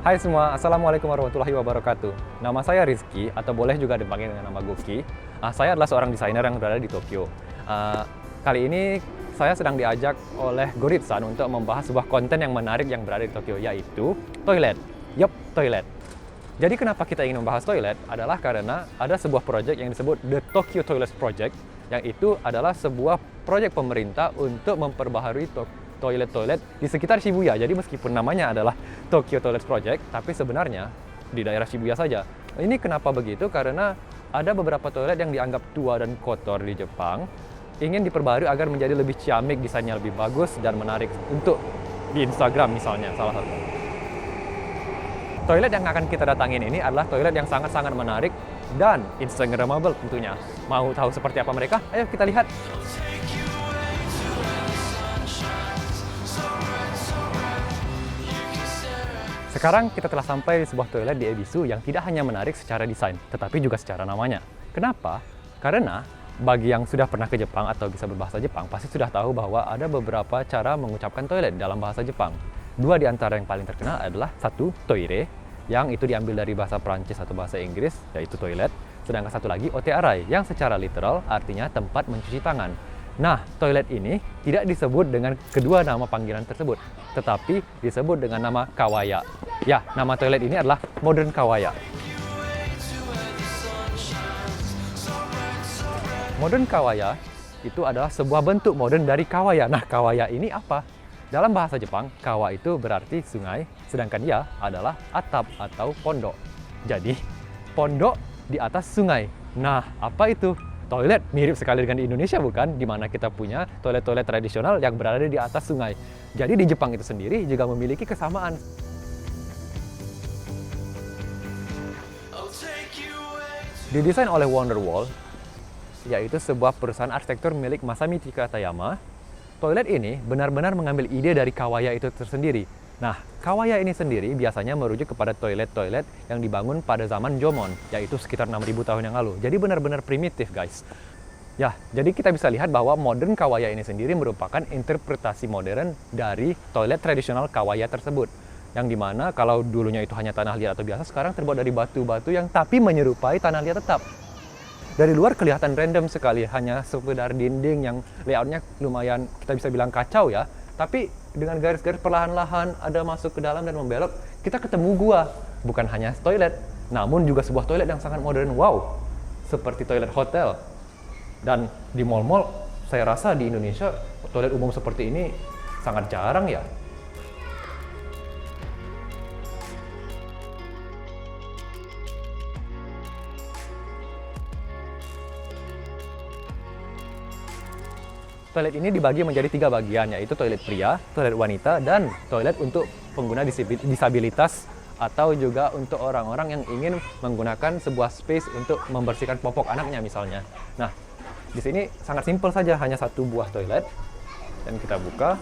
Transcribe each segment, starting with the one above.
Hai semua, Assalamualaikum warahmatullahi wabarakatuh. Nama saya Rizky, atau boleh juga dipanggil dengan nama Goki. Saya adalah seorang desainer yang berada di Tokyo. Kali ini saya sedang diajak oleh Goritsan untuk membahas sebuah konten yang menarik yang berada di Tokyo, yaitu toilet. Yup, toilet. Jadi kenapa kita ingin membahas toilet adalah karena ada sebuah proyek yang disebut The Tokyo Toilet Project, yang itu adalah sebuah proyek pemerintah untuk memperbaharui toilet-toilet di sekitar Shibuya. Jadi meskipun namanya adalah Tokyo Toilet Project, tapi sebenarnya di daerah Shibuya saja. Ini kenapa begitu? Karena ada beberapa toilet yang dianggap tua dan kotor di Jepang, ingin diperbarui agar menjadi lebih ciamik, desainnya lebih bagus dan menarik untuk di Instagram misalnya, salah satu. Toilet yang akan kita datangin ini adalah toilet yang sangat-sangat menarik dan Instagramable tentunya. Mau tahu seperti apa mereka? Ayo kita lihat. Sekarang kita telah sampai di sebuah toilet di Ebisu yang tidak hanya menarik secara desain, tetapi juga secara namanya. Kenapa? Karena bagi yang sudah pernah ke Jepang atau bisa berbahasa Jepang, pasti sudah tahu bahwa ada beberapa cara mengucapkan toilet dalam bahasa Jepang. Dua di antara yang paling terkenal adalah satu, toire, yang itu diambil dari bahasa Prancis atau bahasa Inggris, yaitu toilet. Sedangkan satu lagi, otearai, yang secara literal artinya tempat mencuci tangan. Nah, toilet ini tidak disebut dengan kedua nama panggilan tersebut, tetapi disebut dengan nama kawaya. Ya, nama toilet ini adalah Modern Kawaya. Modern Kawaya itu adalah sebuah bentuk modern dari kawaya. Nah, kawaya ini apa? Dalam bahasa Jepang, kawa itu berarti sungai, sedangkan ia adalah atap atau pondok. Jadi, pondok di atas sungai. Nah, apa itu? Toilet mirip sekali dengan di Indonesia, bukan? Di mana kita punya toilet-toilet tradisional yang berada di atas sungai. Jadi di Jepang itu sendiri juga memiliki kesamaan. Didesain oleh Wonderwall, yaitu sebuah perusahaan arsitektur milik Masamichi Katayama, toilet ini benar-benar mengambil ide dari kawaya itu tersendiri. Nah, kawaya ini sendiri biasanya merujuk kepada toilet-toilet yang dibangun pada zaman Jomon, yaitu sekitar 6.000 tahun yang lalu. Jadi benar-benar primitif, guys. Ya, jadi kita bisa lihat bahwa modern kawaya ini sendiri merupakan interpretasi modern dari toilet tradisional kawaya tersebut. Yang dimana kalau dulunya itu hanya tanah liat atau biasa, sekarang terbuat dari batu-batu yang tapi menyerupai tanah liat tetap. Dari luar kelihatan random sekali, hanya sekedar dinding yang layoutnya lumayan kita bisa bilang kacau ya. Tapi dengan garis-garis perlahan-lahan ada masuk ke dalam dan membelok, kita ketemu gua. Bukan hanya toilet, namun juga sebuah toilet yang sangat modern. Wow, seperti toilet hotel. Dan di mall-mall, saya rasa di Indonesia toilet umum seperti ini sangat jarang ya. Toilet ini dibagi menjadi 3 bagian, yaitu toilet pria, toilet wanita, dan toilet untuk pengguna disabilitas atau juga untuk orang-orang yang ingin menggunakan sebuah space untuk membersihkan popok anaknya misalnya. Nah, di sini sangat simpel saja, hanya satu buah toilet, dan kita buka.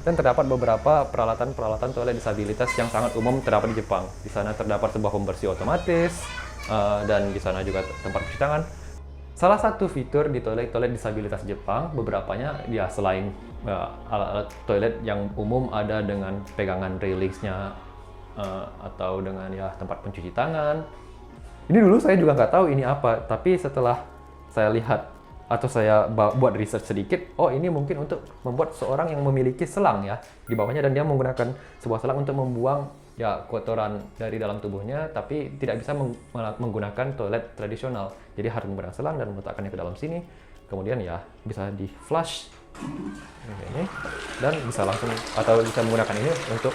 Dan terdapat beberapa peralatan-peralatan toilet disabilitas yang sangat umum terdapat di Jepang. Di sana terdapat sebuah pembersih otomatis, dan di sana juga tempat cuci tangan. Salah satu fitur di toilet-toilet disabilitas Jepang, beberapanya ya selain alat-alat toilet yang umum ada dengan pegangan railingsnya atau dengan ya tempat pencuci tangan. Ini dulu saya juga nggak tahu ini apa, tapi setelah saya lihat atau saya buat research sedikit, oh ini mungkin untuk membuat seorang yang memiliki selang ya di bawahnya, dan dia menggunakan sebuah selang untuk membuang ya kotoran dari dalam tubuhnya, tapi tidak bisa menggunakan toilet tradisional. Jadi harus menggunakan selang dan meletakkannya ke dalam sini. Kemudian ya bisa di flush ini, dan bisa langsung atau bisa menggunakan ini untuk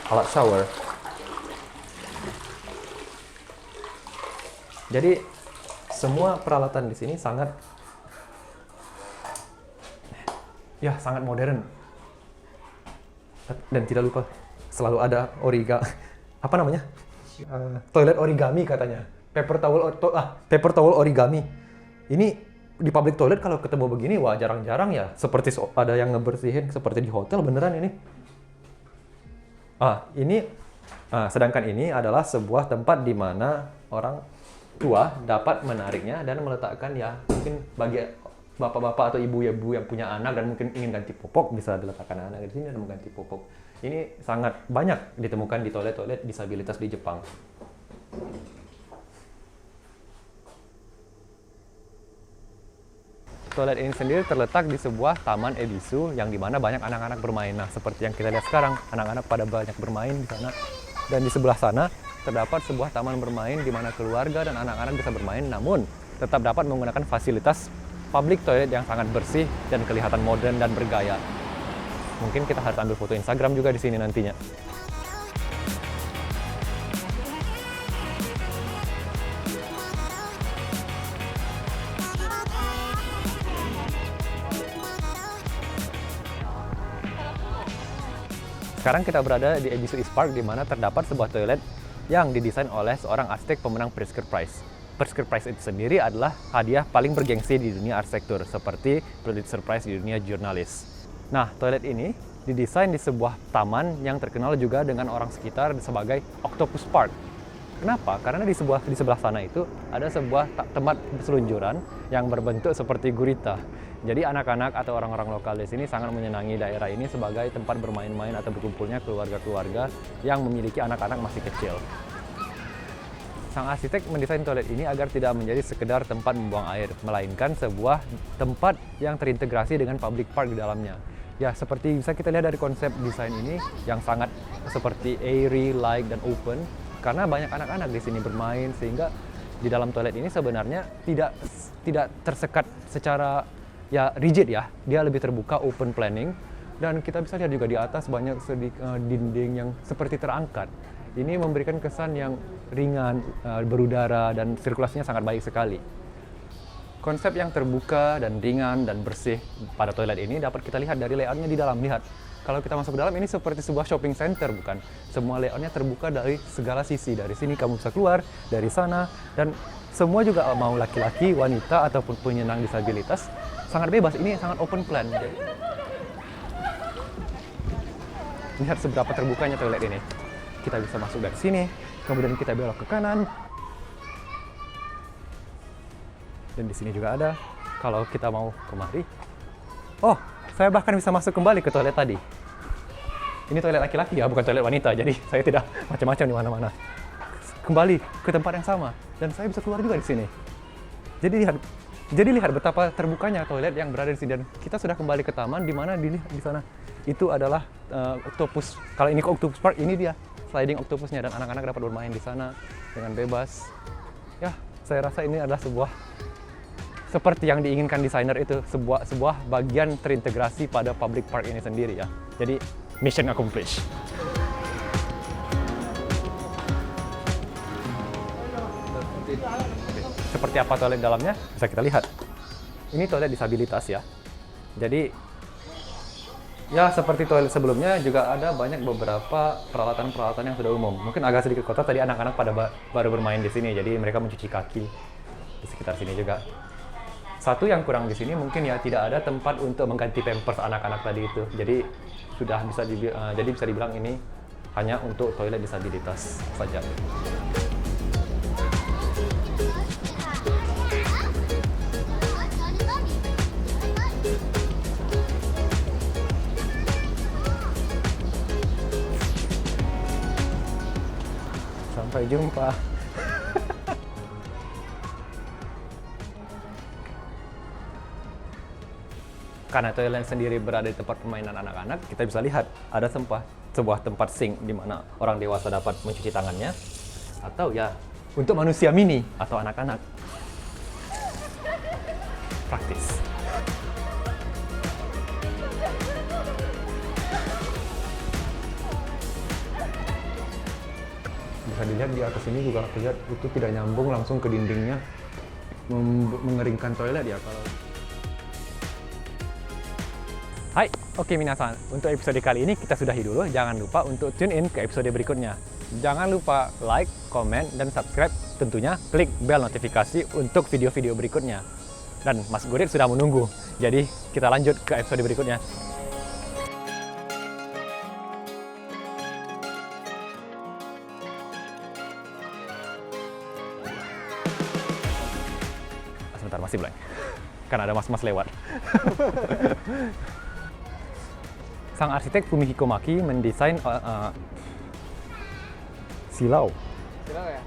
alat shower. Jadi semua peralatan di sini sangat modern. Dan tidak lupa selalu ada toilet origami katanya, paper towel origami. Ini di public toilet kalau ketemu begini, wah jarang-jarang ya, seperti ada yang ngebersihin seperti di hotel beneran ini. Sedangkan ini adalah sebuah tempat di mana orang tua dapat menariknya dan meletakkan ya mungkin bagi bapak-bapak atau ibu-ibu yang punya anak dan mungkin ingin ganti popok, bisa diletakkan anak di sini dan mengganti popok. Ini sangat banyak ditemukan di toilet-toilet disabilitas di Jepang. Toilet ini sendiri terletak di sebuah taman Ebisu yang dimana banyak anak-anak bermain. Nah, seperti yang kita lihat sekarang, anak-anak pada banyak bermain di sana. Dan di sebelah sana terdapat sebuah taman bermain di mana keluarga dan anak-anak bisa bermain, namun tetap dapat menggunakan fasilitas public toilet yang sangat bersih dan kelihatan modern dan bergaya. Mungkin kita harus ambil foto Instagram juga di sini nantinya. Sekarang kita berada di Ebisu East Park, di mana terdapat sebuah toilet yang didesain oleh seorang arsitek pemenang Pritzker Prize. Pritzker Prize itu sendiri adalah hadiah paling bergengsi di dunia arsitektur, seperti Pulitzer Prize di dunia jurnalis. Nah, toilet ini didesain di sebuah taman yang terkenal juga dengan orang sekitar sebagai Octopus Park. Kenapa? Karena di sebelah sana itu ada sebuah tempat selunjuran yang berbentuk seperti gurita. Jadi anak-anak atau orang-orang lokal di sini sangat menyenangi daerah ini sebagai tempat bermain-main atau berkumpulnya keluarga-keluarga yang memiliki anak-anak masih kecil. Sang arsitek mendesain toilet ini agar tidak menjadi sekedar tempat membuang air, melainkan sebuah tempat yang terintegrasi dengan public park di dalamnya. Ya, seperti bisa kita lihat dari konsep desain ini yang sangat seperti airy, light, dan open, karena banyak anak-anak di sini bermain, sehingga di dalam toilet ini sebenarnya tidak tersekat secara rigid ya. Dia lebih terbuka, open planning, dan kita bisa lihat juga di atas banyak dinding yang seperti terangkat. Ini memberikan kesan yang ringan, berudara, dan sirkulasinya sangat baik sekali. Konsep yang terbuka dan ringan dan bersih pada toilet ini dapat kita lihat dari layoutnya di dalam. Lihat, kalau kita masuk ke dalam ini seperti sebuah shopping center, bukan? Semua layoutnya terbuka dari segala sisi. Dari sini kamu bisa keluar, dari sana, dan semua juga mau laki-laki, wanita, ataupun penyandang disabilitas sangat bebas. Ini sangat open plan. Lihat seberapa terbukanya toilet ini. Kita bisa masuk dari sini, kemudian kita belok ke kanan. Dan di sini juga ada, kalau kita mau kemari. Oh, saya bahkan bisa masuk kembali ke toilet tadi. Ini toilet laki-laki ya, bukan toilet wanita, jadi saya tidak macam-macam di mana-mana. Kembali ke tempat yang sama, dan saya bisa keluar juga di sini. Jadi lihat betapa terbukanya toilet yang berada di sini. Dan kita sudah kembali ke taman, di mana di sana itu adalah octopus. Kalau ini ke Octopus Park, ini dia sliding octopusnya, dan anak-anak dapat bermain di sana dengan bebas. Ya, saya rasa ini adalah seperti yang diinginkan desainer itu, sebuah bagian terintegrasi pada public park ini sendiri ya. Jadi mission accomplished. Seperti apa toilet dalamnya bisa kita lihat. Ini toilet disabilitas ya. Jadi ya seperti toilet sebelumnya juga ada banyak beberapa peralatan-peralatan yang sudah umum. Mungkin agak sedikit kotor, tadi anak-anak pada baru bermain di sini, jadi mereka mencuci kaki di sekitar sini juga. Satu yang kurang di sini mungkin ya tidak ada tempat untuk mengganti pampers anak-anak tadi itu. Jadi bisa dibilang ini hanya untuk toilet disabilitas saja. Sampai jumpa. Karena toilet sendiri berada di tempat permainan anak-anak, kita bisa lihat ada sebuah tempat sink di mana orang dewasa dapat mencuci tangannya, atau ya untuk manusia mini atau anak-anak. Praktis. Bisa dilihat di atas ini juga lihat itu tidak nyambung langsung ke dindingnya, mengeringkan toilet ya kalau. Hai, oke minasan, untuk episode kali ini kita sudahi dulu. Jangan lupa untuk tune in ke episode berikutnya. Jangan lupa like, komen, dan subscribe. Tentunya klik bel notifikasi untuk video-video berikutnya. Dan Mas Gurit sudah menunggu. Jadi kita lanjut ke episode berikutnya. Sebentar, masih blank. karena ada mas-mas lewat. Sang arsitek Fumihiko Maki mendesain silau. Silau ya?